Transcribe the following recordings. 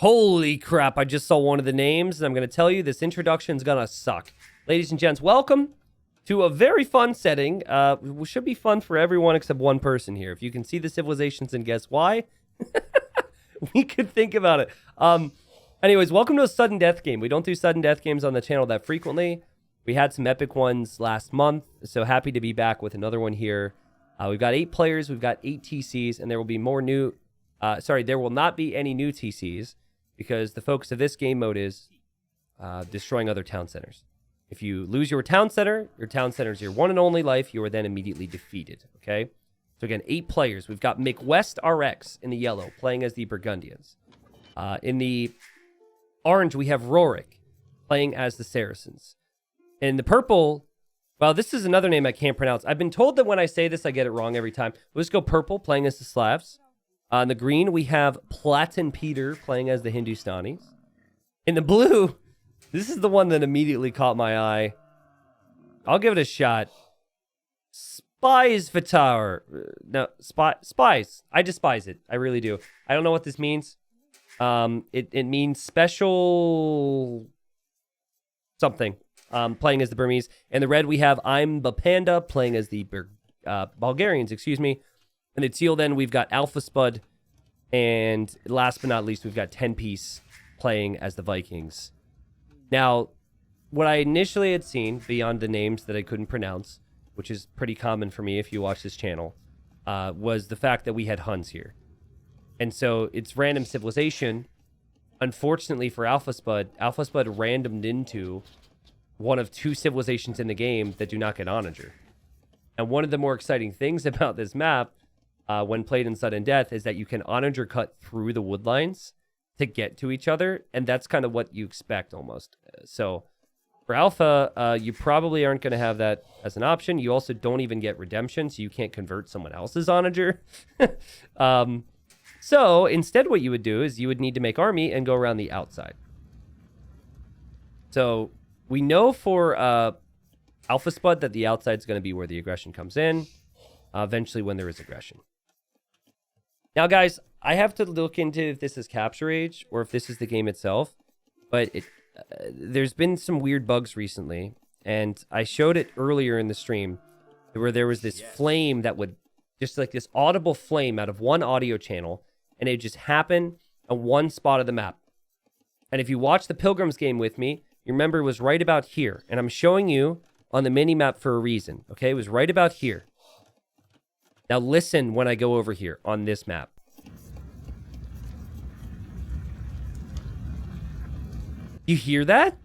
Holy crap, I just saw one of the names, and I'm going to tell you this introduction's going to suck. Ladies and gents, welcome to a very fun setting. It should be fun for everyone except one person here. If you can see the civilizations and guess why, we could think about it. Anyways, welcome to a sudden death game. We don't do sudden death games on the channel that frequently. We had some epic ones last month, so happy to be back with another one here. We've got 8 players, we've got 8 TCs, and there will be more new... there will not be any new TCs, because the focus of this game mode is destroying other town centers. If you lose your town center is your one and only life, you are then immediately defeated, okay? So again, 8 players. We've got McWest RX in the yellow, playing as the Burgundians. In the orange, we have Rorik, playing as the Saracens. In the purple, well, this is another name I can't pronounce. I've been told that when I say this, I get it wrong every time. Let's go purple, playing as the Slavs. In the green, we have Platin Peter playing as the Hindustanis. In the blue, this is the one that immediately caught my eye. I'll give it a shot. Spies Vitar. No, Spies. I despise it. I really do. I don't know what this means. It means special something. Playing as the Burmese. In the red, we have I'm Bapanda playing as the Bulgarians, excuse me. In the teal, then, we've got Alpha Spud. And last but not least, we've got 10 Piece playing as the Vikings. Now, what I initially had seen, beyond the names that I couldn't pronounce, which is pretty common for me if you watch this channel, was the fact that we had Huns here. And so it's random civilization. Unfortunately for Alpha Spud randomed into one of 2 civilizations in the game that do not get onager. And one of the more exciting things about this map, when played in sudden death, is that you can onager cut through the wood lines to get to each other, and that's kind of what you expect almost. So for Alpha, you probably aren't going to have that as an option. You also don't even get redemption, so you can't convert someone else's onager. So instead what you would do is you would need to make army and go around the outside. So we know for Alpha Spud that the outside is going to be where the aggression comes in, eventually when there is aggression. Now, guys, I have to look into if this is Capture Age or if this is the game itself, but there's been some weird bugs recently, and I showed it earlier in the stream where there was this flame that would, just like this audible flame out of one audio channel, and it just happened on one spot of the map. And if you watch the Pilgrims game with me, you remember it was right about here, and I'm showing you on the mini-map for a reason, okay? It was right about here. Now listen when I go over here on this map. You hear that?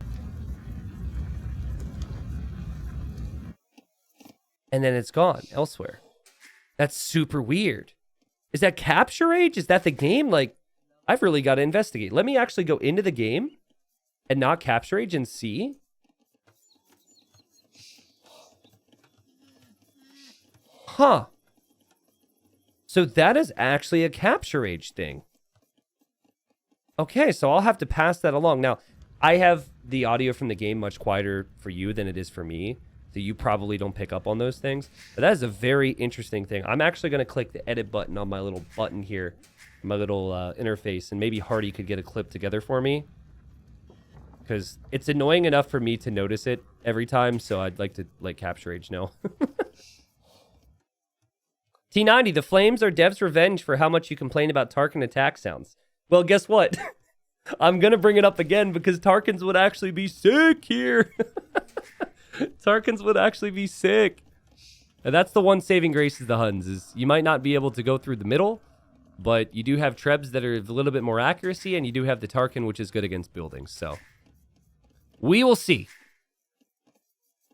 And then it's gone elsewhere. That's super weird. Is that Capture Age? Is that the game? Like, I've really got to investigate. Let me actually go into the game and not Capture Age and see. Huh. So that is actually a Capture Age thing. Okay, so I'll have to pass that along. Now, I have the audio from the game much quieter for you than it is for me, so you probably don't pick up on those things. But that is a very interesting thing. I'm actually going to click the edit button on my little button here, my little interface, and maybe Hardy could get a clip together for me, because it's annoying enough for me to notice it every time, so I'd like to let Capture Age know. T90, the flames are dev's revenge for how much you complain about Tarkin attack sounds. Well, guess what? I'm going to bring it up again because Tarkins would actually be sick here. Tarkins would actually be sick. And that's the one saving grace of the Huns, is you might not be able to go through the middle, but you do have Trebs that are a little bit more accuracy, and you do have the Tarkin, which is good against buildings. So we will see.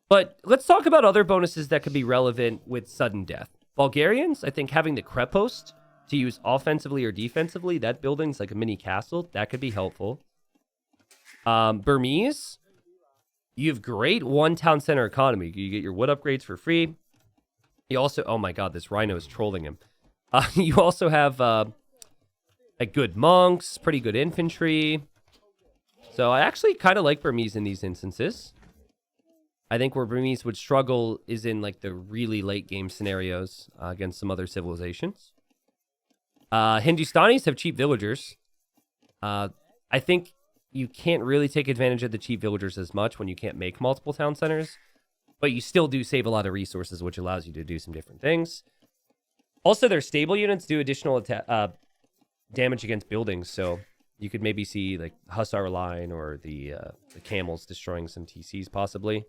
But let's talk about other bonuses that could be relevant with sudden death. Bulgarians, I think having the Krepost to use offensively or defensively, that building's like a mini castle. That could be helpful. Burmese, you have great one town center economy. You get your wood upgrades for free. You also, oh my god, this rhino is trolling him. You also have like good monks, pretty good infantry. So I actually kind of like Burmese in these instances. I think where Burmese would struggle is in like the really late game scenarios against some other civilizations. Hindustanis have cheap villagers. I think you can't really take advantage of the cheap villagers as much when you can't make multiple town centers, but you still do save a lot of resources, which allows you to do some different things. Also, their stable units do additional damage against buildings, so you could maybe see like Hussar line or the camels destroying some TCs possibly.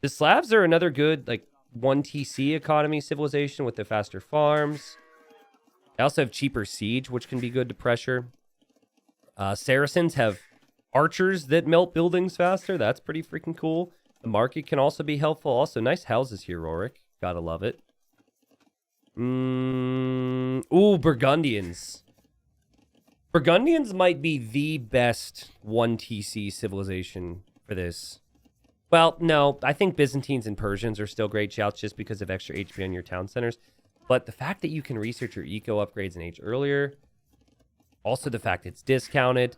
The Slavs are another good like 1 TC economy civilization with the faster farms. They also have cheaper siege, which can be good to pressure. Saracens have archers that melt buildings faster. That's pretty freaking cool. The market can also be helpful. Also, nice houses here, Rorik. Gotta love it. Ooh, Burgundians. Burgundians might be the best 1 TC civilization for this. Well, no, I think Byzantines and Persians are still great shouts just because of extra HP on your town centers. But the fact that you can research your eco upgrades and age earlier, also the fact it's discounted.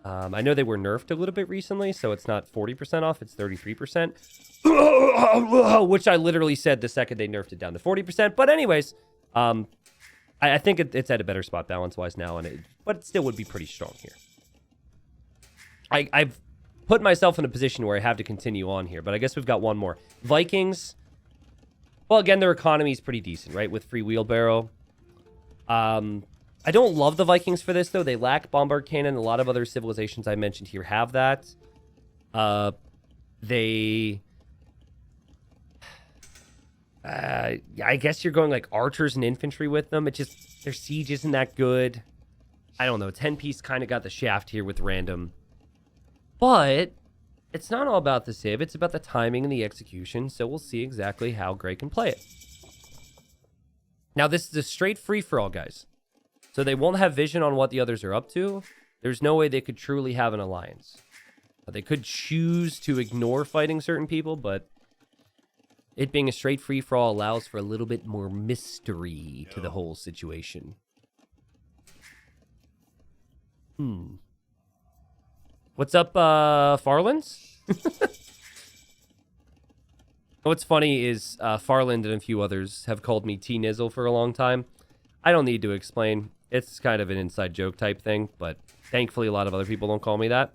I know they were nerfed a little bit recently, so it's not 40% off, it's 33%. Which I literally said the second they nerfed it down to 40%. But anyways, I think it's at a better spot balance-wise now, but it still would be pretty strong here. I've put myself in a position where I have to continue on here, but I guess we've got one more. Vikings. Well, again, their economy is pretty decent, right? With free wheelbarrow. I don't love the Vikings for this, though. They lack bombard cannon. A lot of other civilizations I mentioned here have that. I guess you're going like archers and infantry with them. It just, their siege isn't that good. I don't know. 10-piece kind of got the shaft here with random. But it's not all about the civ. It's about the timing and the execution. So we'll see exactly how Gray can play it. Now, this is a straight free-for-all, guys. So they won't have vision on what the others are up to. There's no way they could truly have an alliance. They could choose to ignore fighting certain people, but it being a straight free-for-all allows for a little bit more mystery to the whole situation. What's up, Farlands? What's funny is Farland and a few others have called me T-Nizzle for a long time. I don't need to explain. It's kind of an inside joke type thing, but thankfully a lot of other people don't call me that.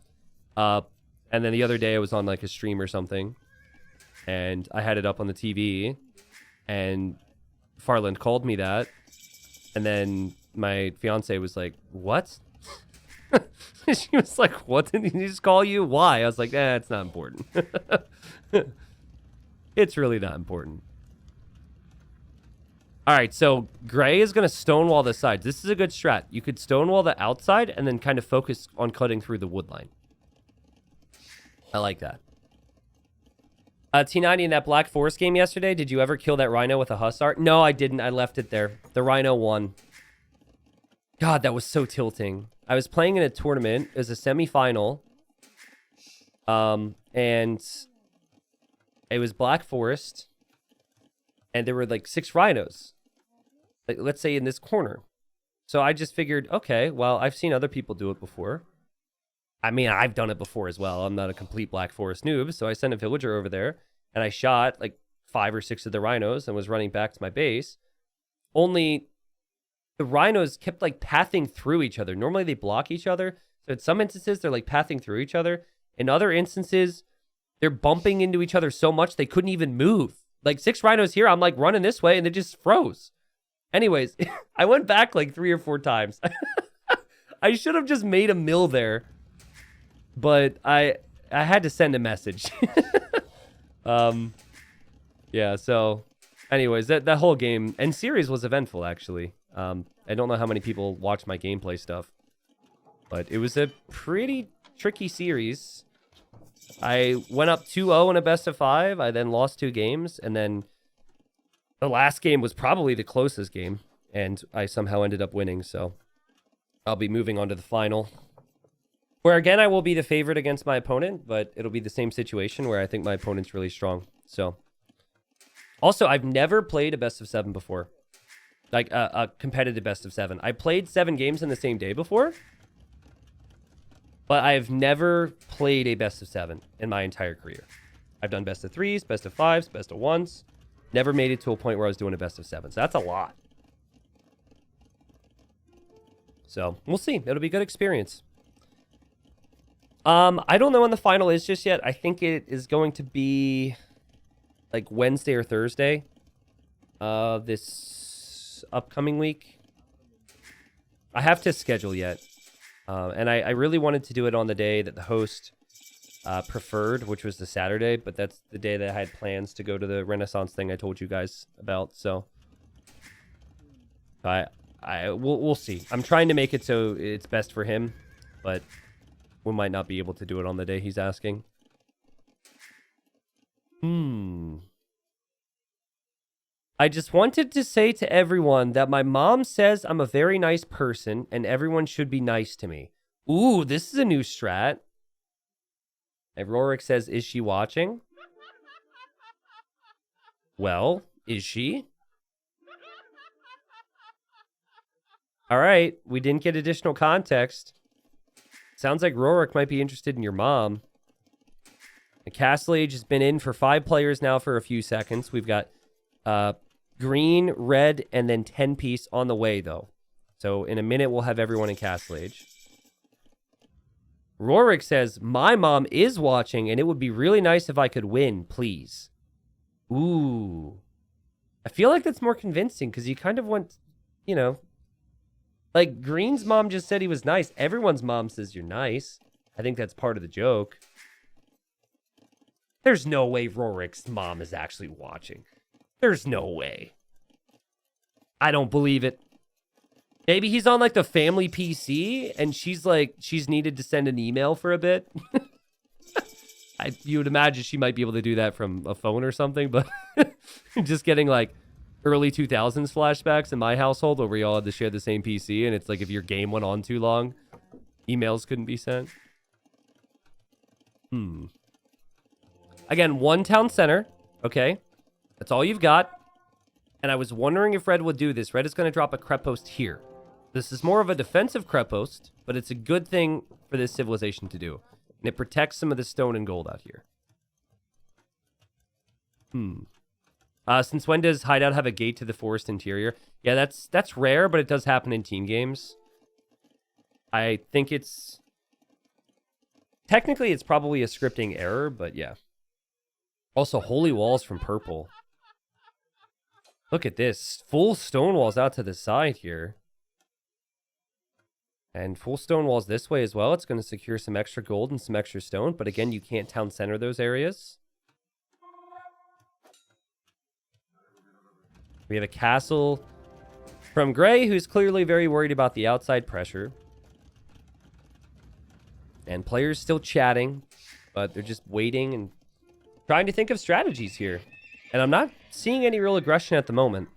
And then the other day I was on like a stream or something, and I had it up on the TV, and Farland called me that, and then my fiance was like, "What?" She was like, "What did he just call you? Why?" I was like, it's not important. It's really not important. All right, so Gray is going to stonewall the sides. This is a good strat. You could stonewall the outside and then kind of focus on cutting through the wood line. I like that. T90 in that Black Forest game yesterday, did you ever kill that rhino with a Hussar? No, I didn't. I left it there. The rhino won. God, that was so tilting. I was playing in a tournament. It was a semifinal. And it was Black Forest. And there were like 6 rhinos. Like, let's say in this corner. So I just figured, okay, well, I've seen other people do it before. I mean, I've done it before as well. I'm not a complete Black Forest noob. So I sent a villager over there. And I shot like 5 or 6 of the rhinos and was running back to my base. Only the rhinos kept like pathing through each other. Normally they block each other. So in some instances, they're like pathing through each other. In other instances, they're bumping into each other so much they couldn't even move. Like 6 rhinos here, I'm like running this way and they just froze. Anyways, I went back like 3 or 4 times. I should have just made a mill there. But I had to send a message. Yeah, so anyways, that whole game and series was eventful actually. I don't know how many people watched my gameplay stuff, but it was a pretty tricky series. I went up 2-0 in a best of 5. I then lost 2 games, and then the last game was probably the closest game, and I somehow ended up winning, so I'll be moving on to the final, where again I will be the favorite against my opponent, but it'll be the same situation where I think my opponent's really strong. So also, I've never played a best of 7 before, like a competitive best of 7. I played 7 games in the same day before, but I've never played a best of 7 in my entire career. I've done best of 3s, best of 5s, best of 1s. Never made it to a point where I was doing a best of 7s. That's a lot. So we'll see. It'll be a good experience. I don't know when the final is just yet. I think it is going to be like Wednesday or Thursday. This upcoming week. I have to schedule yet. And I really wanted to do it on the day that the host preferred, which was the Saturday, but that's the day that I had plans to go to the Renaissance thing I told you guys about. So we'll see. I'm trying to make it so it's best for him, but we might not be able to do it on the day he's asking. I just wanted to say to everyone that my mom says I'm a very nice person and everyone should be nice to me. Ooh, this is a new strat. And Rorik says, is she watching? Well, is she? All right, we didn't get additional context. Sounds like Rorik might be interested in your mom. The Castle Age has been in for 5 players now for a few seconds. We've got green, red, and then 10-piece on the way, though. So in a minute, we'll have everyone in Castle Age. Rorik says, my mom is watching, and it would be really nice if I could win, please. Ooh. I feel like that's more convincing, because you kind of want, you know... Like, Green's mom just said he was nice. Everyone's mom says you're nice. I think that's part of the joke. There's no way Rorik's mom is actually watching. There's no way. I don't believe it. Maybe he's on, like, the family PC, and she's needed to send an email for a bit. You would imagine she might be able to do that from a phone or something, but just getting, like, early 2000s flashbacks in my household where we all had to share the same PC, and it's like if your game went on too long, emails couldn't be sent. Again, 1 town center. Okay. That's all you've got. And I was wondering if Red would do this. Red is going to drop a crep post here. This is more of a defensive crep post, but it's a good thing for this civilization to do. And it protects some of the stone and gold out here. Since when does Hideout have a gate to the forest interior? Yeah, that's rare, but it does happen in team games. I think it's... Technically, it's probably a scripting error, but yeah. Also, holy walls from purple. Look at this. Full stone walls out to the side here. And full stone walls this way as well. It's going to secure some extra gold and some extra stone. But again, you can't town center those areas. We have a castle from Gray, who's clearly very worried about the outside pressure. And players still chatting, but they're just waiting and trying to think of strategies here. And I'm not seeing any real aggression at the moment.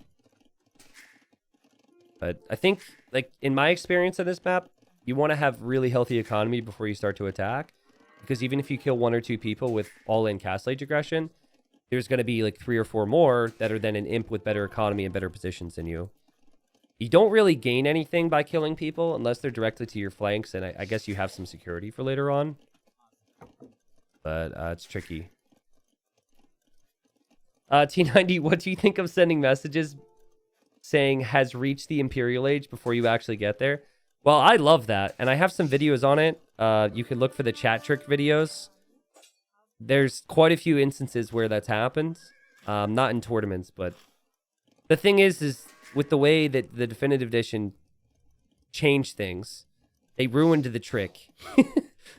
But I think, like, in my experience on this map, you want to have really healthy economy before you start to attack. Because even if you kill 1 or 2 people with all-in Castle Age aggression, there's going to be, like, 3 or 4 more that are then an imp with better economy and better positions than you. You don't really gain anything by killing people unless they're directly to your flanks, and I guess you have some security for later on. But it's tricky. T90, what do you think of sending messages saying has reached the Imperial Age before you actually get there? Well, I love that, and I have some videos on it. You can look for the chat trick videos. There's quite a few instances where that's happened. Not in tournaments, but the thing is with the way that the Definitive Edition changed things, they ruined the trick.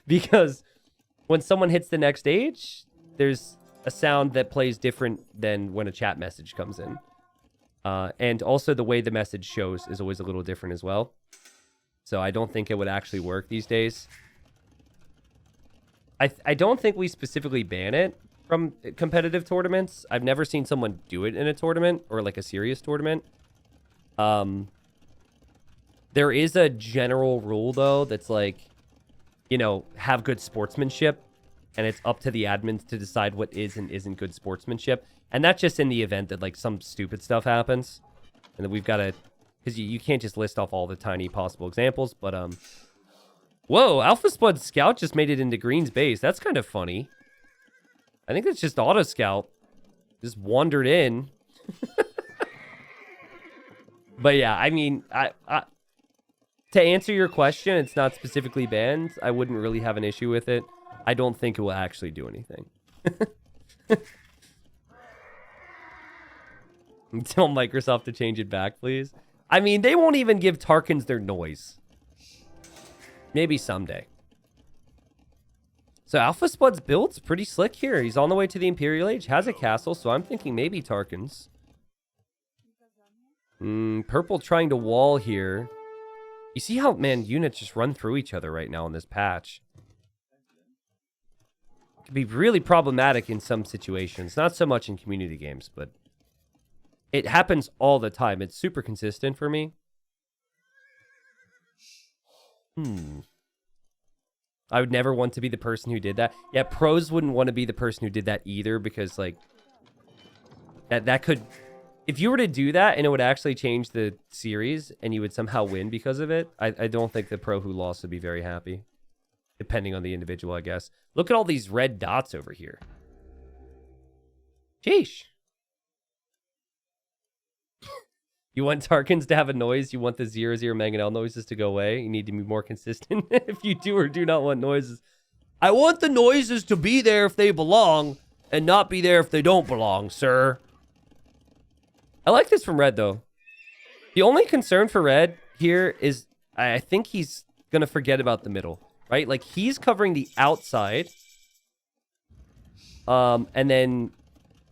Because when someone hits the next age, there's a sound that plays different than when a chat message comes in. And also the way the message shows is always a little different as well. So I don't think it would actually work these days. I don't think we specifically ban it from competitive tournaments. I've never seen someone do it in a tournament or like a serious tournament. There is a general rule, though, that's like, you know, have good sportsmanship. And it's up to the admins to decide what is and isn't good sportsmanship. And that's just in the event that, like, some stupid stuff happens. And then we've got to... Because you can't just list off all the tiny possible examples. But, whoa, Alpha Spud Scout just made it into Green's base. That's kind of funny. I think it's just Auto Scout. Just wandered in. But yeah, I mean, To answer your question, it's not specifically banned. I wouldn't really have an issue with it. I don't think it will actually do anything. Tell Microsoft to change it back, please. I mean, they won't even give Tarkans their noise. Maybe someday. So Alpha Spud's build's pretty slick here. He's on the way to the Imperial Age, has a castle, so I'm thinking maybe Tarkans. Purple trying to wall here. You see how, man, units just run through each other right now in this patch. It can be really problematic in some situations. Not so much in community games, but it happens all the time. It's super consistent for me. I would never want to be the person who did that. Yeah, pros wouldn't want to be the person who did that either, because like that could, if you were to do that and it would actually change the series and you would somehow win because of it, I don't think the pro who lost would be very happy. Depending on the individual, I guess. Look at all these red dots over here. Sheesh. You want Tarkans to have a noise. You want the 00 Mangonel noises to go away. You need to be more consistent if you do or do not want noises. I want the noises to be there if they belong and not be there if they don't belong, sir. I like this from Red, though. The only concern for Red here is I think he's going to forget about the middle, right? Like, he's covering the outside. And then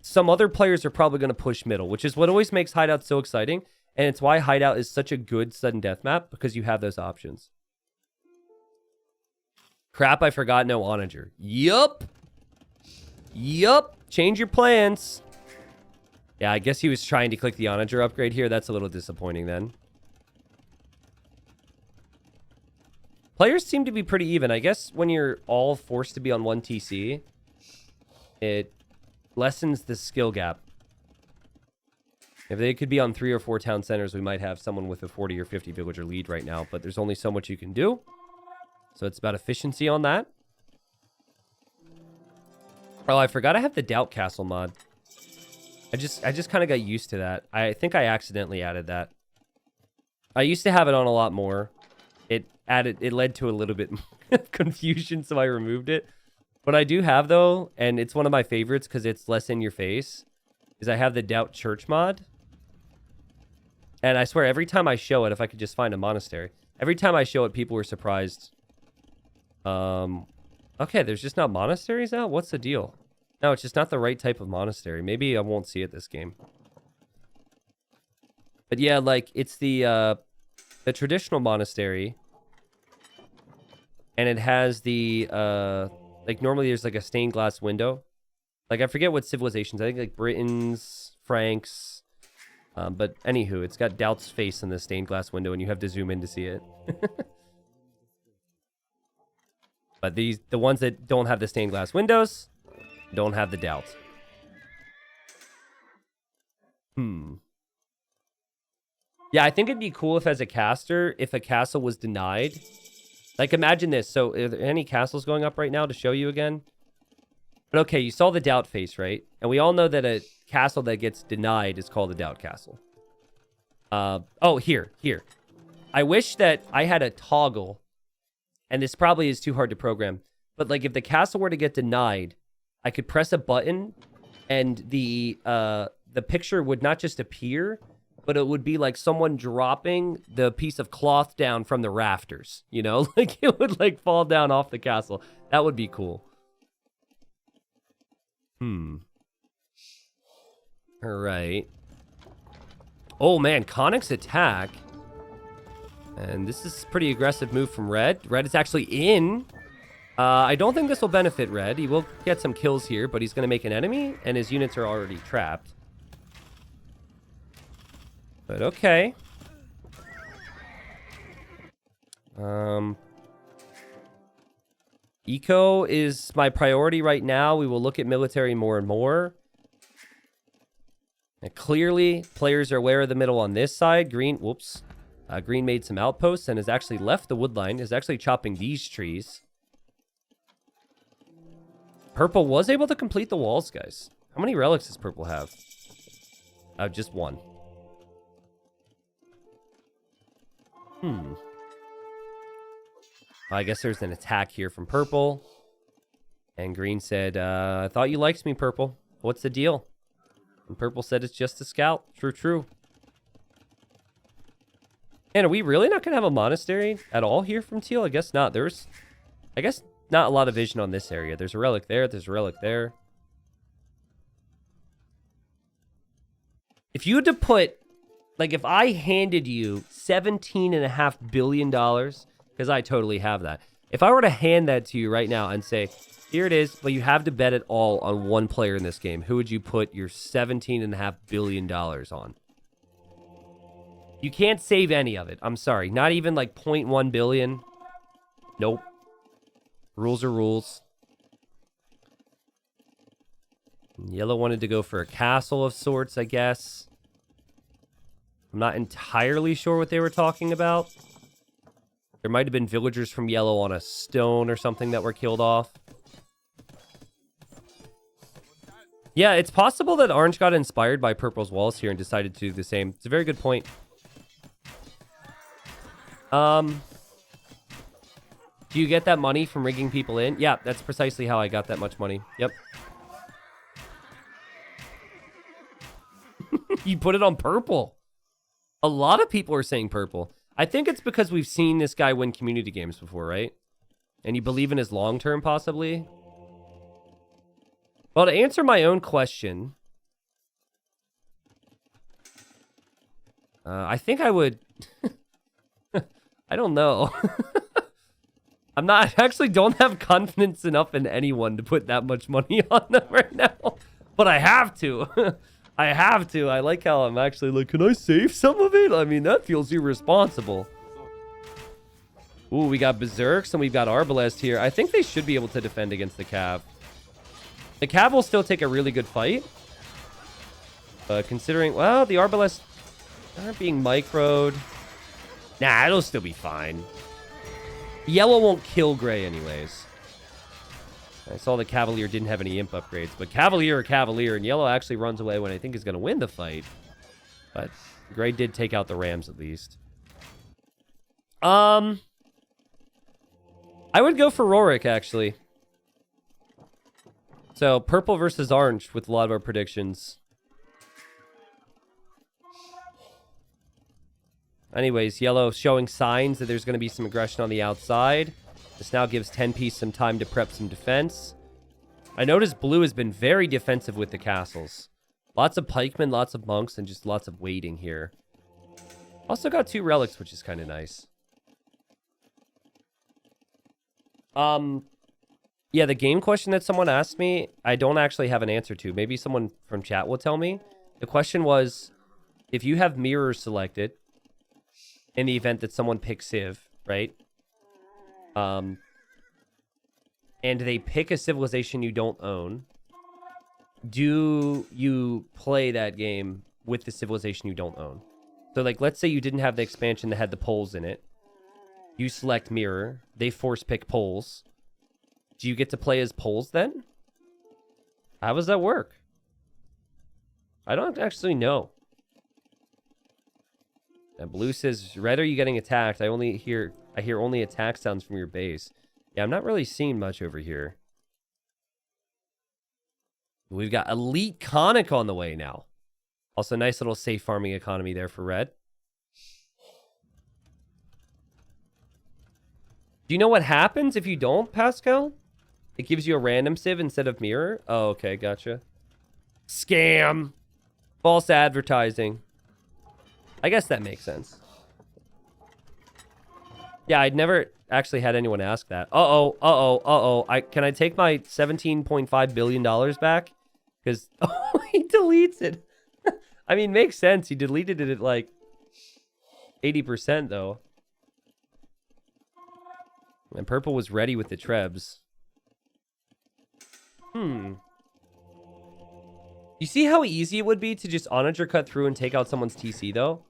some other players are probably going to push middle, which is what always makes Hideout so exciting. And it's why Hideout is such a good sudden death map, because you have those options. Crap, I forgot no onager. Yup. Change your plans. Yeah, I guess he was trying to click the onager upgrade here. That's a little disappointing then. Players seem to be pretty even. I guess when you're all forced to be on one TC, it lessens the skill gap. If they could be on 3 or 4 town centers, we might have someone with a 40 or 50 villager lead right now, but there's only so much you can do. So it's about efficiency on that. Oh, I forgot I have the Doubt Castle mod. I just kind of got used to that. I think I accidentally added that. I used to have it on a lot more. It led to a little bit of confusion, so I removed it. What I do have, though, and it's one of my favorites because it's less in your face, is I have the Doubt Church mod. And I swear, every time I show it, if I could just find a monastery, every time I show it, people were surprised. Okay, there's just not monasteries out? What's the deal? No, it's just not the right type of monastery. Maybe I won't see it this game. But yeah, like, it's the traditional monastery. And it has the, like, normally there's, like, a stained glass window. Like, I forget what civilizations. I think, like, Britons, Franks. But anywho, it's got Doubt's face in the stained glass window, and you have to zoom in to see it. But the ones that don't have the stained glass windows don't have the Doubt. Yeah, I think it'd be cool if, as a caster, if a castle was denied. Like, imagine this. So, are there any castles going up right now to show you again? But okay, you saw the Doubt face, right? And we all know that a castle that gets denied is called a Doubt Castle. Oh, here. I wish that I had a toggle, and this probably is too hard to program, but like if the castle were to get denied, I could press a button, and the picture would not just appear, but it would be like someone dropping the piece of cloth down from the rafters, you know? Like, it would like fall down off the castle. That would be cool. All right. Oh, man. Conics attack. And this is a pretty aggressive move from Red. Red is actually in. I don't think this will benefit Red. He will get some kills here, but he's going to make an enemy, and his units are already trapped. But okay. Eco is my priority right now. We will look at military more and more. And clearly, players are aware of the middle on this side. Green, whoops. Green made some outposts and has actually left the wood line. Is actually chopping these trees. Purple was able to complete the walls, guys. How many relics does Purple have? Just one. I guess there's an attack here from purple. And green said, I thought you liked me, purple. What's the deal? And purple said it's just a scout. True, true. And are we really not going to have a monastery at all here from teal? I guess not. I guess not a lot of vision on this area. There's a relic there. There's a relic there. If you had to put, like if I handed you $17.5 billion, because I totally have that. If I were to hand that to you right now and say, here it is, but you have to bet it all on one player in this game, who would you put your $17.5 billion on? You can't save any of it. I'm sorry. Not even like 0.1 billion. Nope. Rules are rules. Yellow wanted to go for a castle of sorts, I guess. I'm not entirely sure what they were talking about. There might have been villagers from yellow on a stone or something that were killed off. Yeah, it's possible that orange got inspired by purple's walls here and decided to do the same. It's a very good point. Do you get that money from rigging people in? Yeah, that's precisely how I got that much money. Yep. You put it on purple. A lot of people are saying purple. I think it's because we've seen this guy win community games before, right? And you believe in his long-term, possibly? Well, to answer my own question, I think I would... I don't know. I actually don't have confidence enough in anyone to put that much money on them right now. But I have to. I have to. I like how I'm actually like, can I save some of it? I mean, that feels irresponsible. Ooh, we got Berserks and we've got Arbalest here. I think they should be able to defend against the Cav. The Cav will still take a really good fight. Considering, well, the Arbalest aren't being microed. Nah, it'll still be fine. Yellow won't kill gray anyways. I saw the Cavalier didn't have any imp upgrades, but Cavalier or Cavalier, and yellow actually runs away when I think is going to win the fight. But gray did take out the Rams at least. I would go for Rorik, actually. So, purple versus orange with a lot of our predictions. Anyways, yellow showing signs that there's going to be some aggression on the outside. This now gives 10-piece some time to prep some defense. I noticed blue has been very defensive with the castles. Lots of pikemen, lots of monks, and just lots of waiting here. Also got 2 relics, which is kind of nice. Yeah, the game question that someone asked me, I don't actually have an answer to. Maybe someone from chat will tell me. The question was, if you have mirrors selected in the event that someone picks Civ, right? And they pick a civilization you don't own, do you play that game with the civilization you don't own? So, like, let's say you didn't have the expansion that had the poles in it. You select mirror. They force pick poles. Do you get to play as poles then? How does that work? I don't actually know. And blue says, red, are you getting attacked? I hear only attack sounds from your base. Yeah, I'm not really seeing much over here. We've got Elite Conic on the way now. Also, nice little safe farming economy there for red. Do you know what happens if you don't, Pascal? It gives you a random civ instead of mirror? Oh, okay, gotcha. Scam. False advertising. I guess that makes sense. Yeah, I'd never actually had anyone ask that. Can I take my $17.5 billion back? Because he deletes it. I mean, makes sense. He deleted it at like 80% though. And purple was ready with the trebs. You see how easy it would be to just onager cut through and take out someone's TC though?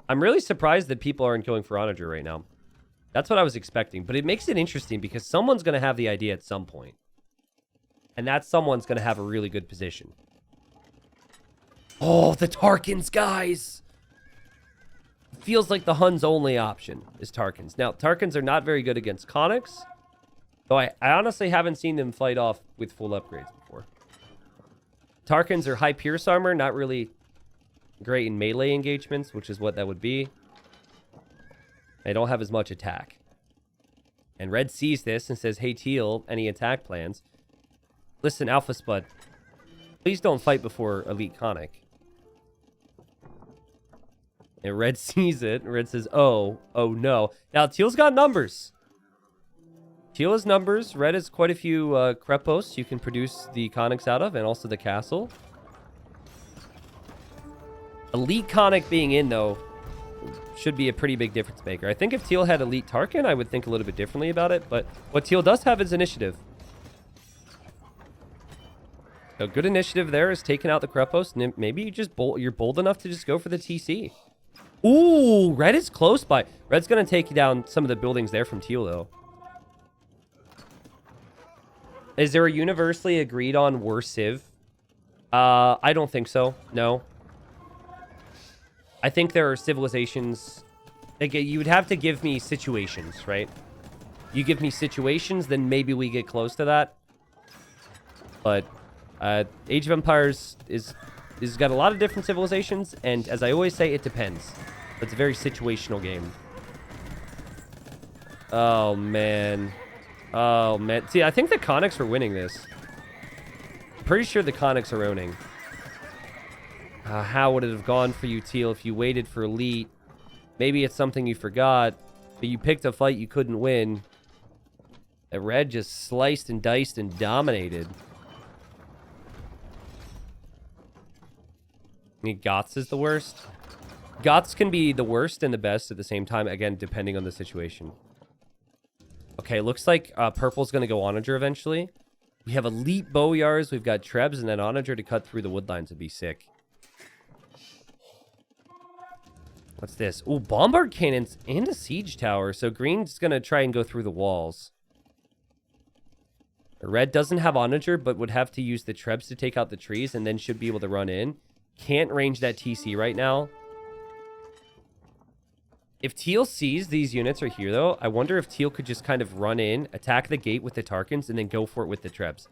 I'm really surprised that people aren't going for onager right now. That's what I was expecting. But it makes it interesting because someone's going to have the idea at some point. And that someone's going to have a really good position. Oh, the Tarkins, guys! feels like the Hun's only option is Tarkans. Now, Tarkans are not very good against Conics, though I honestly haven't seen them fight off with full upgrades before. Tarkans are high Pierce armor, not really great in melee engagements, which is what that would be. They don't have as much attack. And Red sees this and says, hey, Teal, any attack plans? Listen, Alpha Spud, please don't fight before Elite Conic. And Red sees it, and Red says, oh no. Now, Teal's got numbers. Teal has numbers. Red has quite a few Krepos you can produce the Conics out of, and also the castle. Elite Conic being in, though, should be a pretty big difference maker. I think if Teal had Elite Tarkin, I would think a little bit differently about it, but what Teal does have is initiative. A good initiative there is taking out the Krepos, and maybe you're bold enough to just go for the TC. Ooh, Red is close by. Red's going to take down some of the buildings there from Teal, though. Is there a universally agreed on worse Civ? I don't think so. No. I think there are civilizations... Like, you would have to give me situations, right? You give me situations, then maybe we get close to that. But Age of Empires is got a lot of different civilizations, and as I always say, it depends. It's a very situational game. Oh, man. Oh, man. See, I think the Conics were winning this. I'm pretty sure the Conics are owning. How would it have gone for you, Teal, if you waited for Elite? Maybe it's something you forgot, but you picked a fight you couldn't win. The Red just sliced and diced and dominated. I mean, Goths is the worst. Goths can be the worst and the best at the same time, again, depending on the situation. Okay, looks like Purple's going to go Onager eventually. We have Elite Bowyars, we've got Trebs, and then Onager to cut through the woodlines would be sick. What's this? Ooh, Bombard Cannons and a Siege Tower. So Green's going to try and go through the walls. Red doesn't have Onager, but would have to use the Trebs to take out the trees and then should be able to run in. Can't range that TC right now. If Teal sees these units are here, though, I wonder if Teal could just kind of run in, attack the gate with the Tarkans, and then go for it with the Trebs.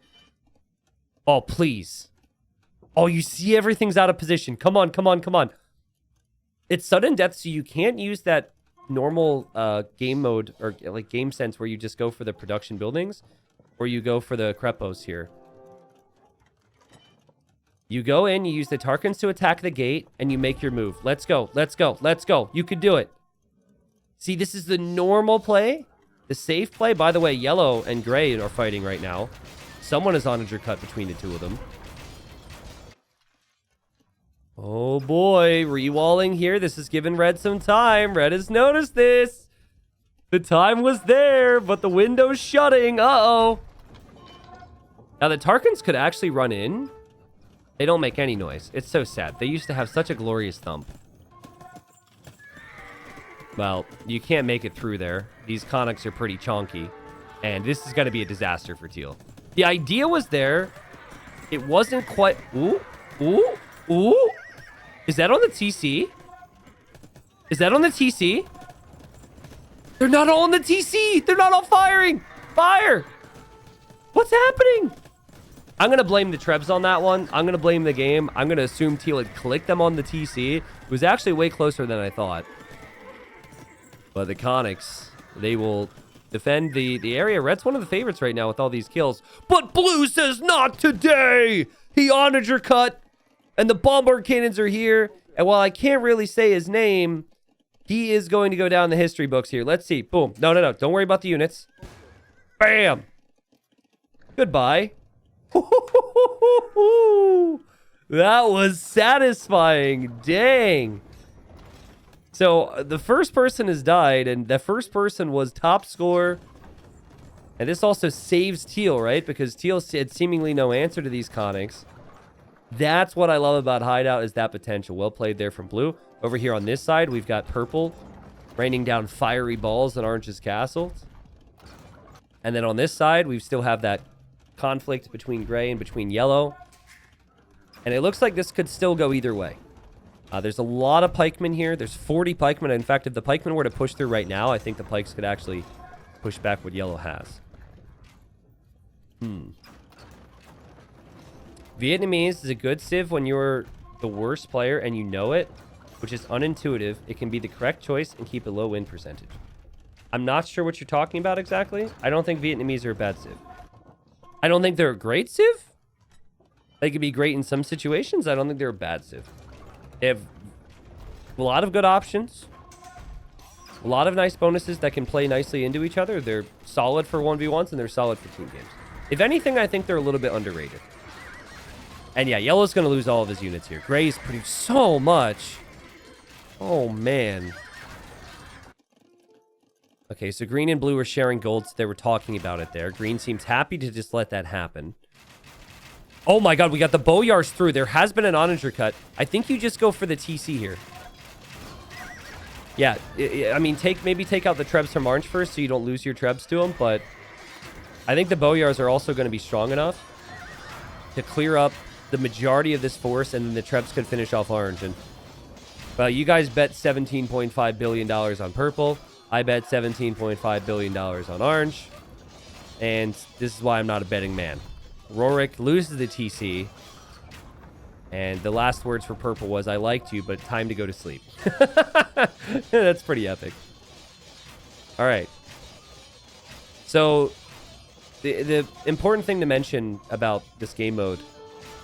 Oh, please. Oh, you see everything's out of position. Come on, come on, come on. It's sudden death, so you can't use that normal game mode or like game sense where you just go for the production buildings or you go for the Krepos here. You go in, you use the Tarkans to attack the gate, and you make your move. Let's go, let's go, let's go. You can do it. See, this is the normal play, the safe play. By the way, yellow and gray are fighting right now. Someone is Onager cut between the two of them. Oh boy, rewalling here. This has given Red some time. Red has noticed this. The time was there, but the window's shutting. Uh-oh. Now, the Tarkans could actually run in. They don't make any noise. It's so sad. They used to have such a glorious thump. Well, you can't make it through there. These Conics are pretty chonky. And this is going to be a disaster for Teal. The idea was there. It wasn't quite... Ooh, ooh, ooh. Is that on the TC? Is that on the TC? They're not all on the TC. They're not all firing. Fire. What's happening? I'm going to blame the Trebs on that one. I'm going to blame the game. I'm going to assume Teal had clicked them on the TC. It was actually way closer than I thought. But the Conics, they will defend the area. Red's one of the favorites right now with all these kills. But Blue says not today. He Onager cut. And the Bombard Cannons are here. And while I can't really say his name, he is going to go down the history books here. Let's see. Boom. No, no, no. Don't worry about the units. Bam. Goodbye. That was satisfying. Dang. So the first person has died, and the first person was top score. And this also saves Teal, right? Because Teal had seemingly no answer to these Conics. That's what I love about Hideout, is that potential. Well played there from Blue. Over here on this side, we've got Purple raining down fiery balls on Orange's castle. And then on this side, we still have that conflict between Gray and between Yellow. And it looks like this could still go either way. There's a lot of pikemen here. There's 40 pikemen. In fact, if the pikemen were to push through right now, I think the pikes could actually push back what yellow has. Vietnamese is a good civ when you're the worst player and you know it, which is unintuitive. It can be the correct choice and keep a low win percentage. I'm not sure what you're talking about exactly. I don't think Vietnamese are a bad civ. I don't think they're a great civ. They could be great in some situations. I don't think they're a bad civ. They have a lot of good options. A lot of nice bonuses that can play nicely into each other. They're solid for 1v1s and they're solid for team games. If anything, I think they're a little bit underrated. And yeah, yellow's going to lose all of his units here. Gray's produced so much. Oh, man. Okay, so green and blue are sharing gold, so they were talking about it there. Green seems happy to just let that happen. Oh my god, we got the Boyars through. There has been an onager cut. I think you just go for the TC here. Yeah, I mean, maybe take out the Trebs from Orange first so you don't lose your Trebs to them, but I think the Boyars are also going to be strong enough to clear up the majority of this force, and then the Trebs could finish off Orange. And you guys bet $17.5 billion on purple. I bet $17.5 billion on orange. And this is why I'm not a betting man. Rorik loses the TC. And the last words for purple was, I liked you, but time to go to sleep. That's pretty epic. All right. So the important thing to mention about this game mode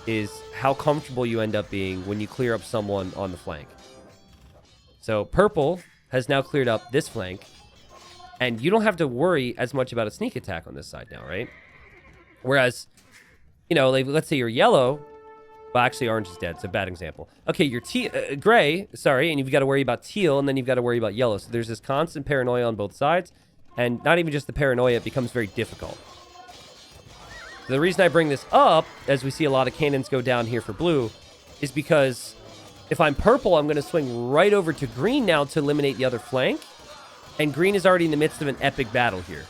is how comfortable you end up being when you clear up someone on the flank. So purple has now cleared up this flank, and you don't have to worry as much about a sneak attack on this side now, right? Whereas, you know, like, let's say you're yellow. Well, actually, orange is dead. It's a bad example. Okay, you're gray, sorry, and you've got to worry about teal, and then you've got to worry about yellow. So there's this constant paranoia on both sides, and not even just the paranoia, it becomes very difficult. The reason I bring this up, as we see a lot of cannons go down here for blue, is because if I'm purple, I'm going to swing right over to green now to eliminate the other flank, and green is already in the midst of an epic battle here.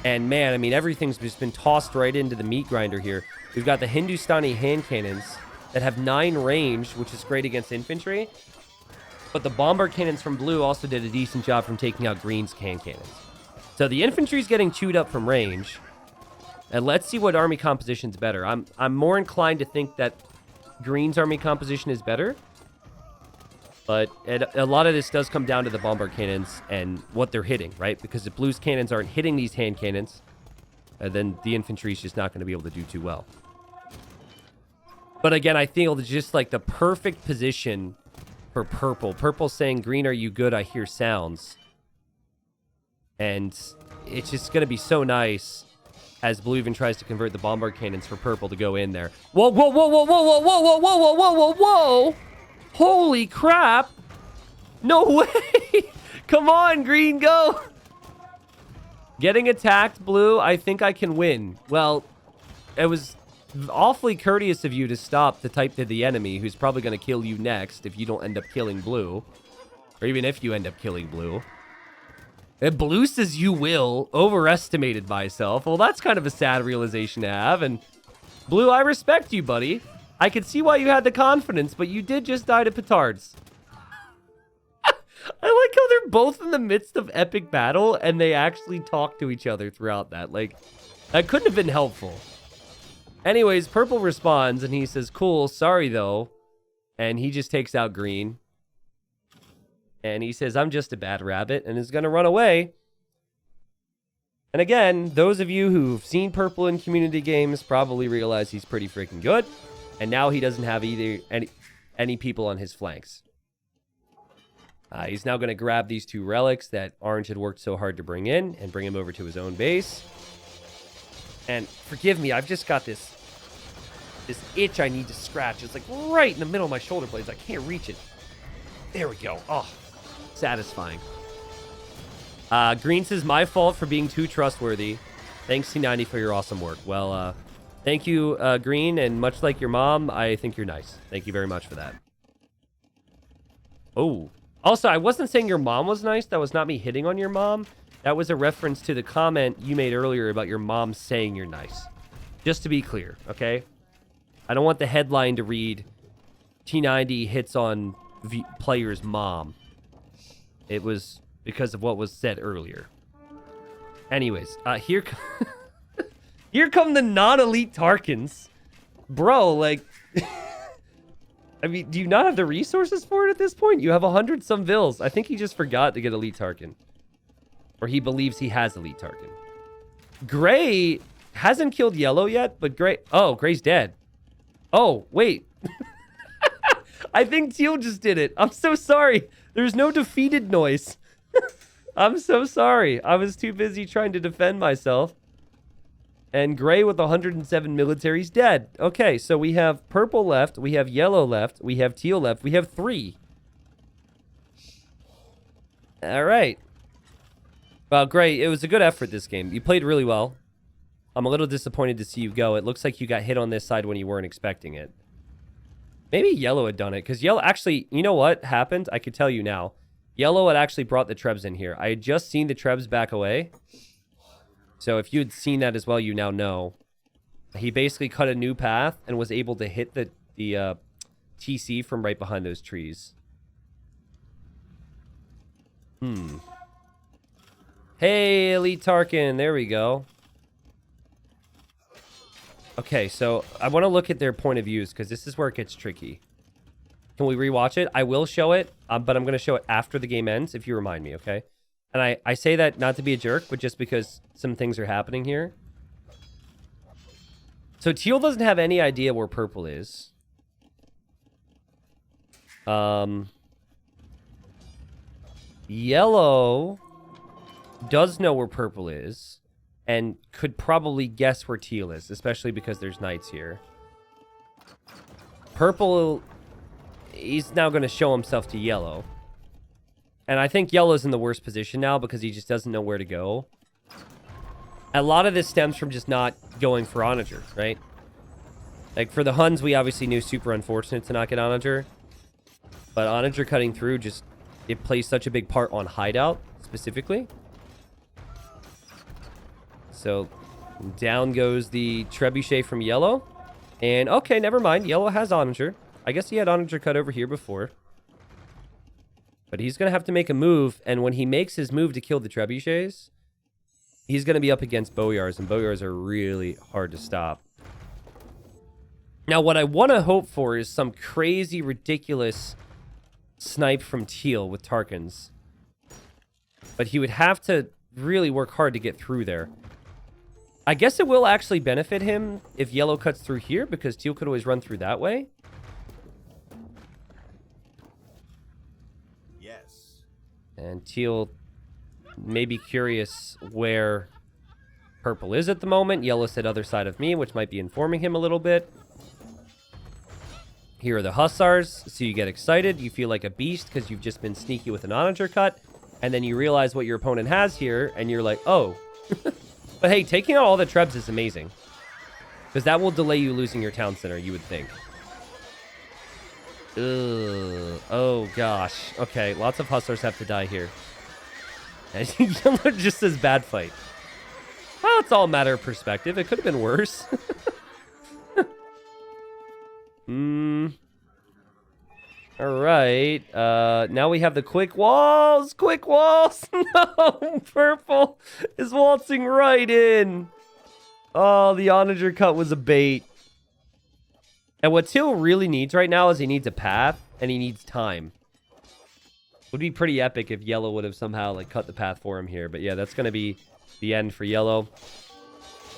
And man, I mean, everything's just been tossed right into the meat grinder here. We've got the Hindustani hand cannons that have 9 range, which is great against infantry. But the bombard cannons from blue also did a decent job from taking out green's hand cannons. So the infantry's getting chewed up from range. And let's see what army composition's better. I'm more inclined to think that green's army composition is better. But a lot of this does come down to the bombard cannons and what they're hitting, right? Because if blue's cannons aren't hitting these hand cannons, then the infantry's just not going to be able to do too well. But again, I think it's just like the perfect position for purple. Purple's saying, green, are you good? I hear sounds. And it's just going to be so nice as blue even tries to convert the bombard cannons for purple to go in there. Whoa, whoa, whoa, whoa, whoa, whoa, whoa, whoa, whoa, whoa, whoa, whoa! Holy crap! No way! Come on, green, go! Getting attacked, blue, I think I can win. Well, it was awfully courteous of you to stop the type to the enemy, who's probably going to kill you next if you don't end up killing blue. Or even if you end up killing blue. And blue says you will. Overestimated myself. Well, that's kind of a sad realization to have. And blue, I respect you, buddy. I could see why you had the confidence, but you did just die to petards. I like how they're both in the midst of epic battle, and they actually talk to each other throughout that. Like, that couldn't have been helpful. Anyways, purple responds, and he says, cool, sorry, though. And he just takes out green. And he says, I'm just a bad rabbit, and is going to run away. And again, those of you who've seen purple in community games probably realize he's pretty freaking good. And now he doesn't have any people on his flanks. He's now going to grab these 2 relics that orange had worked so hard to bring in and bring him over to his own base. And forgive me, I've just got this itch I need to scratch. It's like right in the middle of my shoulder blades. I can't reach it. There we go. Oh, satisfying. Green says, my fault for being too trustworthy. Thanks, C90, for your awesome work. Well, thank you, Green, and much like your mom, I think you're nice. Thank you very much for that. Oh. Also, I wasn't saying your mom was nice. That was not me hitting on your mom. That was a reference to the comment you made earlier about your mom saying you're nice. Just to be clear, okay? I don't want the headline to read, T90 hits on player's mom. It was because of what was said earlier. Anyways, here come the non-elite Tarkins. Bro, like... I mean, do you not have the resources for it at this point? You have 100-some vills. I think he just forgot to get elite Tarkin. Or he believes he has elite Tarkin. Gray hasn't killed yellow yet, but Gray... Oh, Gray's dead. Oh, wait. I think teal just did it. I'm so sorry. There's no defeated noise. I'm so sorry. I was too busy trying to defend myself. And Gray with 107 military's dead. Okay, so we have purple left. We have yellow left. We have teal left. We have 3. All right. Well, Gray, it was a good effort this game. You played really well. I'm a little disappointed to see you go. It looks like you got hit on this side when you weren't expecting it. Maybe yellow had done it, because yellow... Actually, you know what happened? I could tell you now. Yellow had actually brought the Trebs in here. I had just seen the Trebs back away. So if you had seen that as well, you now know. He basically cut a new path and was able to hit the TC from right behind those trees. Hey, Elite Tarkin. There we go. Okay, so I want to look at their point of views because this is where it gets tricky. Can we rewatch it? I will show it, but I'm going to show it after the game ends if you remind me, okay? And I say that not to be a jerk, but just because some things are happening here. So teal doesn't have any idea where purple is. Yellow does know where purple is and could probably guess where teal is, especially because there's knights here. Purple, he's now going to show himself to yellow. And I think yellow's in the worst position now because he just doesn't know where to go. A lot of this stems from just not going for Onager, right? Like, for the Huns, we obviously knew super unfortunate to not get Onager. But Onager cutting through just... It plays such a big part on hideout, specifically. So, down goes the trebuchet from yellow. And, okay, never mind. Yellow has Onager. I guess he had Onager cut over here before. But he's going to have to make a move, and when he makes his move to kill the trebuchets, he's going to be up against bowyars, and bowyars are really hard to stop. Now, what I want to hope for is some crazy, ridiculous snipe from teal with Tarkins. But he would have to really work hard to get through there. I guess it will actually benefit him if yellow cuts through here, because teal could always run through that way. And teal may be curious where purple is at the moment. Yellow said other side of me, which might be informing him a little bit. Here are the hussars. So you get excited. You feel like a beast because you've just been sneaky with an Onager cut. And then you realize what your opponent has here. And you're like, oh. But hey, taking out all the trebs is amazing. Because that will delay you losing your town center, you would think. Ugh. Oh, gosh. Okay, lots of hustlers have to die here. And yellow just says bad fight. Well, it's all a matter of perspective. It could have been worse. All right. Now we have the quick walls. Quick walls. No, purple is waltzing right in. Oh, the Onager cut was a bait. And what teal really needs right now is he needs a path and he needs time. Would be pretty epic if yellow would have somehow like cut the path for him here. But yeah, that's going to be the end for yellow.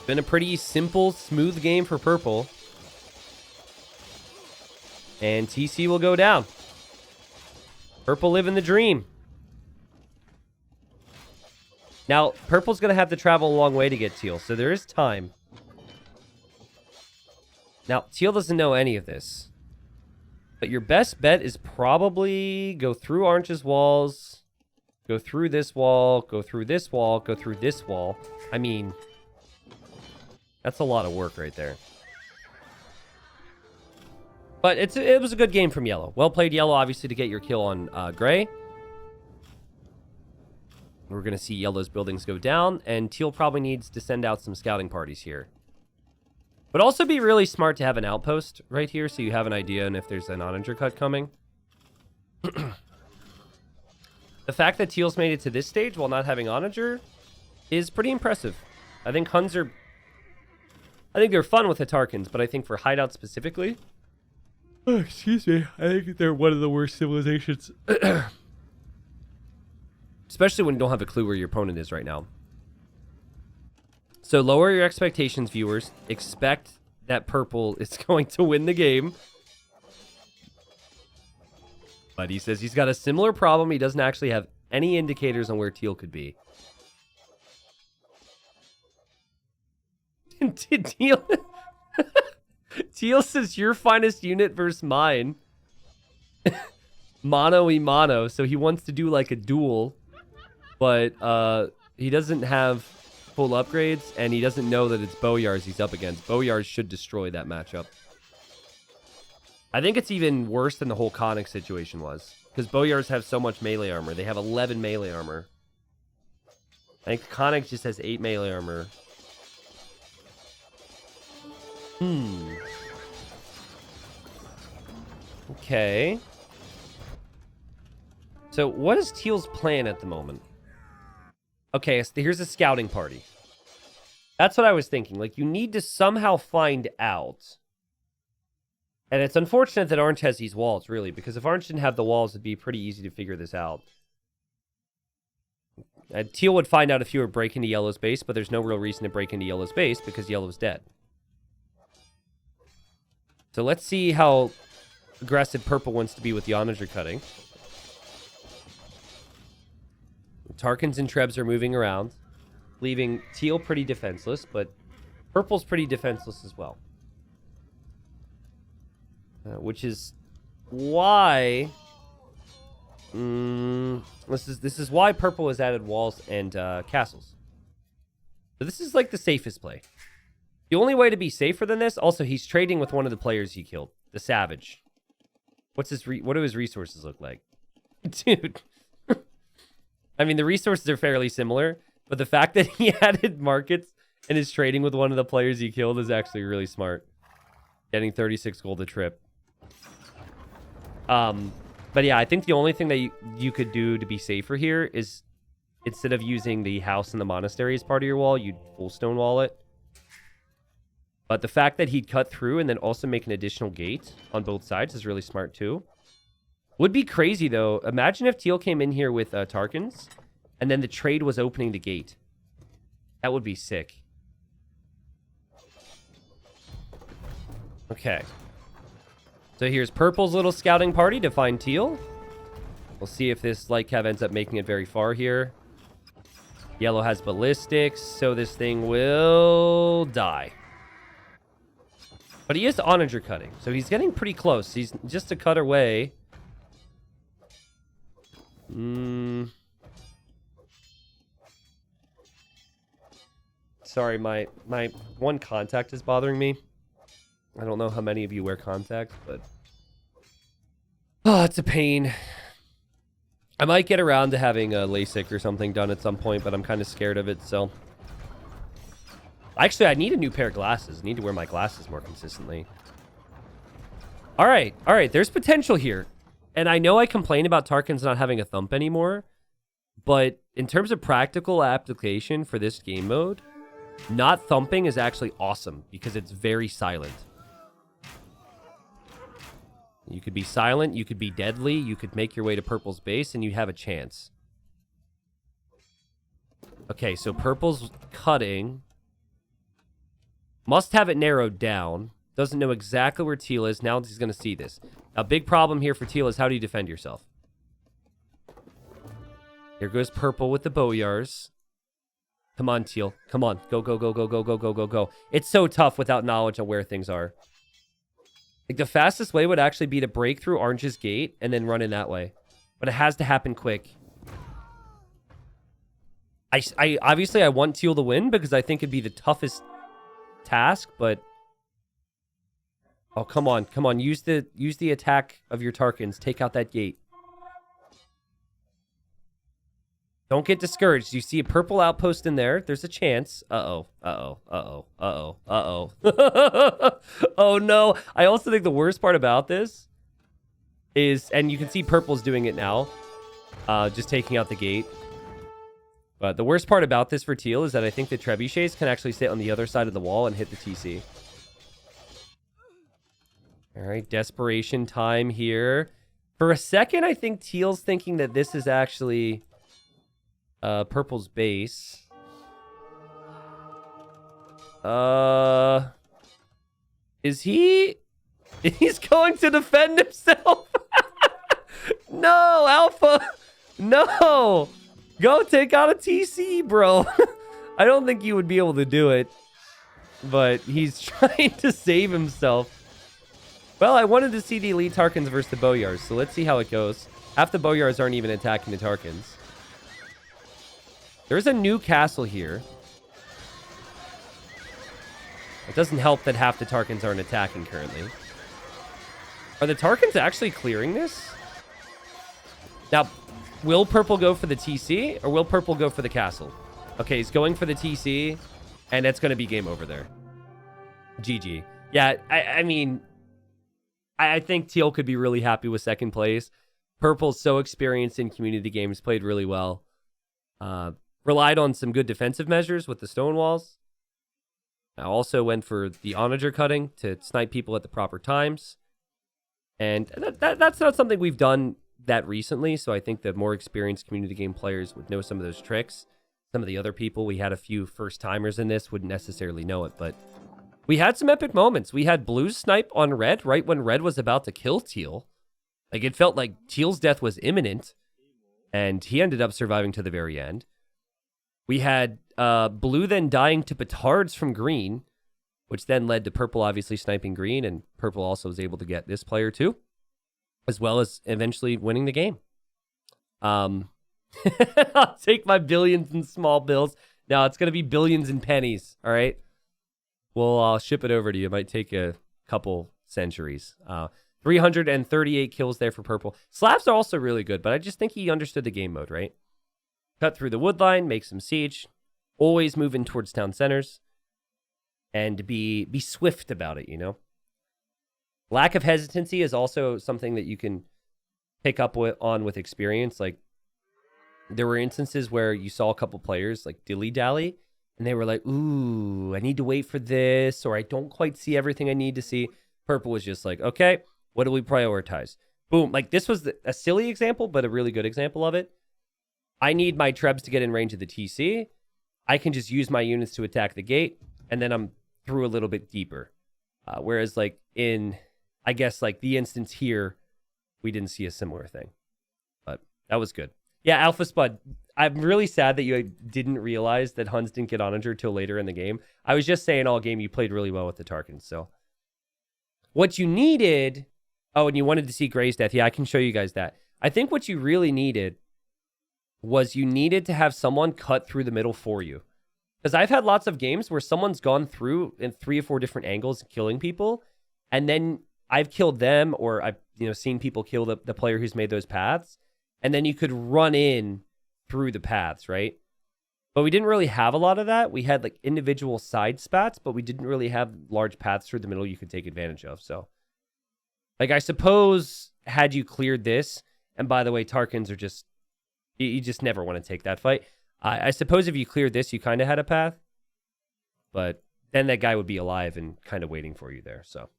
Been a pretty simple, smooth game for purple. And TC will go down. Purple living the dream. Now, purple's going to have to travel a long way to get teal, so there is time. Now, teal doesn't know any of this. But your best bet is probably go through orange's walls, go through this wall, go through this wall, go through this wall. I mean, that's a lot of work right there. But it was a good game from yellow. Well played, yellow, obviously, to get your kill on gray. We're going to see yellow's buildings go down, and teal probably needs to send out some scouting parties here. Would also be really smart to have an outpost right here so you have an idea and if there's an onager cut coming. The fact that teal's made it to this stage while not having onager is pretty impressive. I think Huns are... I think they're fun with the Tarkans, but I think for hideout specifically... Oh, excuse me. I think they're one of the worst civilizations. Especially when you don't have a clue where your opponent is right now. So lower your expectations, viewers. Expect that purple is going to win the game. But he says he's got a similar problem. He doesn't actually have any indicators on where teal could be. Teal... Teal says your finest unit versus mine. Mono y mono. So he wants to do like a duel. But he doesn't have full upgrades. And he doesn't know that it's Boyars he's up against. Boyars should destroy that matchup. I think it's even worse than the whole Conic situation was. Because Boyars have so much melee armor. They have 11 melee armor. I think Conic just has 8 melee armor. Okay. So what is Teal's plan at the moment? Okay, so here's a scouting party. That's what I was thinking. Like, you need to somehow find out. And it's unfortunate that Orange has these walls, really, because if Orange didn't have the walls, it'd be pretty easy to figure this out. And Teal would find out if you were breaking into Yellow's base, but there's no real reason to break into Yellow's base because Yellow's dead. So let's see how aggressive Purple wants to be with the onager cutting. Tarkans and Trebs are moving around, leaving Teal pretty defenseless, but Purple's pretty defenseless as well. Which is why... this is why Purple has added walls and castles. So this is like the safest play. The only way to be safer than this, also, he's trading with one of the players he killed, the Savage. What do his resources look like? Dude. I mean, the resources are fairly similar, but the fact that he added markets and is trading with one of the players he killed is actually really smart. Getting 36 gold a trip. But yeah, I think the only thing that you could do to be safer here is instead of using the house and the monastery as part of your wall, you'd full stone wall it. But the fact that he'd cut through and then also make an additional gate on both sides is really smart too. Would be crazy though. Imagine if Teal came in here with Tarkans and then the trade was opening the gate. That would be sick. Okay. So here's Purple's little scouting party to find Teal. We'll see if this light cav ends up making it very far here. Yellow has ballistics, so this thing will die. But he is onager cutting, so he's getting pretty close. He's just a cut away. Sorry, my one contact is bothering me. I don't know how many of you wear contacts, but... Oh, it's a pain. I might get around to having a LASIK or something done at some point, but I'm kind of scared of it, so... Actually, I need a new pair of glasses. I need to wear my glasses more consistently. All right. There's potential here. And I know I complain about Tarkans not having a thump anymore, but in terms of practical application for this game mode, not thumping is actually awesome because it's very silent. You could be silent, you could be deadly, you could make your way to Purple's base, and you have a chance. Okay, so Purple's cutting... Must have it narrowed down. Doesn't know exactly where Teal is. Now he's going to see this. A big problem here for Teal is how do you defend yourself? Here goes Purple with the Boyars. Come on, Teal. Come on. Go, go, go, go, go, go, go, go, go. It's so tough without knowledge of where things are. Like, the fastest way would actually be to break through Orange's gate and then run in that way. But it has to happen quick. I obviously, I want Teal to win because I think it'd be the toughest task, but oh, come on, use the attack of your Tarkans, take out that gate. Don't get discouraged. You see a purple outpost in there. There's a chance. Uh-oh. Uh-oh. Uh-oh. Uh-oh. Uh-oh. Oh, no. I also think the worst part about this is, and you can see purple's doing it now, just taking out the gate. But the worst part about this for teal is that I think the trebuchets can actually sit on the other side of the wall and hit the TC. All right, desperation time here. For a second, I think teal's thinking that this is actually purple's base. Is he? He's going to defend himself. No, Alpha. No. Go take out a TC, bro. I don't think you would be able to do it. But he's trying to save himself. Well, I wanted to see the elite Tarkans versus the Boyars, so let's see how it goes. Half the Boyars aren't even attacking the Tarkans. There's a new castle here. It doesn't help that half the Tarkans aren't attacking currently. Are the Tarkans actually clearing this? Now, will purple go for the TC, or will purple go for the castle? Okay, he's going for the TC, and it's going to be game over there. GG. Yeah, I mean... I think teal could be really happy with second place. Purple's so experienced in community games, played really well. Relied on some good defensive measures with the stone walls. I also went for the onager cutting to snipe people at the proper times. And that's not something we've done that recently, so I think the more experienced community game players would know some of those tricks. Some of the other people, we had a few first-timers in this, wouldn't necessarily know it, but... we had some epic moments. We had blue snipe on red right when red was about to kill teal. Like, it felt like teal's death was imminent, and he ended up surviving to the very end. We had blue then dying to petards from green, which then led to purple obviously sniping green, and purple also was able to get this player too, as well as eventually winning the game. I'll take my billions in small bills. No, it's going to be billions in pennies, all right? Well, I'll ship it over to you. It might take a couple centuries. 338 kills there for purple. Slavs are also really good, but I just think he understood the game mode, right? Cut through the wood line, make some siege, always moving towards town centers, and be swift about it, you know? Lack of hesitancy is also something that you can pick up on with experience. Like, there were instances where you saw a couple players, like, dilly-dally, and they were like, ooh, I need to wait for this, or I don't quite see everything I need to see. Purple was just like, okay, what do we prioritize? Boom. Like, this was a silly example, but a really good example of it. I need my trebs to get in range of the TC. I can just use my units to attack the gate, and then I'm through a little bit deeper. Whereas, like, in, I guess, like, the instance here, we didn't see a similar thing. But that was good. Yeah, Alpha Spud, I'm really sad that you didn't realize that Huns didn't get onager till later in the game. I was just saying all game you played really well with the Tarkans, so. What you needed... oh, and you wanted to see Gray's death. Yeah, I can show you guys that. I think what you really needed was you needed to have someone cut through the middle for you. Because I've had lots of games where someone's gone through in 3 or 4 different angles killing people, and then I've killed them, or I've seen people kill the player who's made those paths, and then you could run in through the paths, right? But we didn't really have a lot of that. We had like individual side spats, but we didn't really have large paths through the middle you could take advantage of. So, like, I suppose had you cleared this, and by the way, Tarkans are just, you just never want to take that fight. I suppose if you cleared this, you kind of had a path, but then that guy would be alive and kind of waiting for you there. So,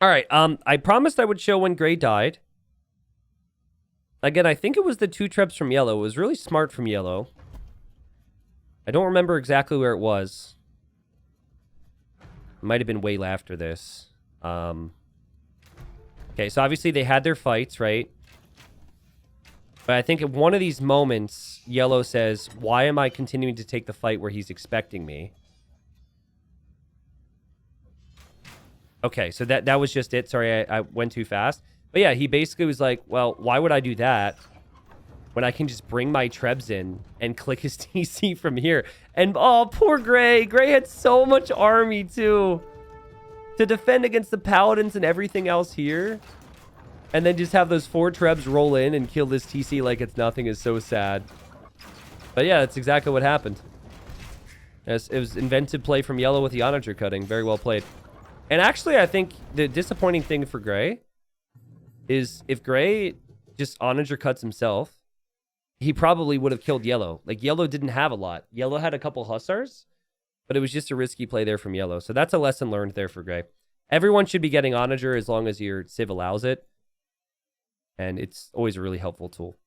all right. I promised I would show when Gray died. Again, I think it was the 2 trebs from yellow. It was really smart from yellow. I don't remember exactly where it was. It might have been way after this. Okay, so obviously they had their fights, right? But I think at one of these moments, yellow says, why am I continuing to take the fight where he's expecting me? Okay, so that was just it. Sorry, I went too fast. But yeah, he basically was like, well, why would I do that when I can just bring my trebs in and click his TC from here? And, oh, poor Gray. Gray had so much army, too, to defend against the paladins and everything else here. And then just have those 4 trebs roll in and kill this TC like it's nothing is so sad. But yeah, that's exactly what happened. It was invented play from yellow with the onager cutting. Very well played. And actually, I think the disappointing thing for Gray is if Gray just onager cuts himself, he probably would have killed yellow. Like, yellow didn't have a lot. Yellow had a couple hussars, but it was just a risky play there from yellow. So that's a lesson learned there for Gray. Everyone should be getting onager as long as your civ allows it. And it's always a really helpful tool.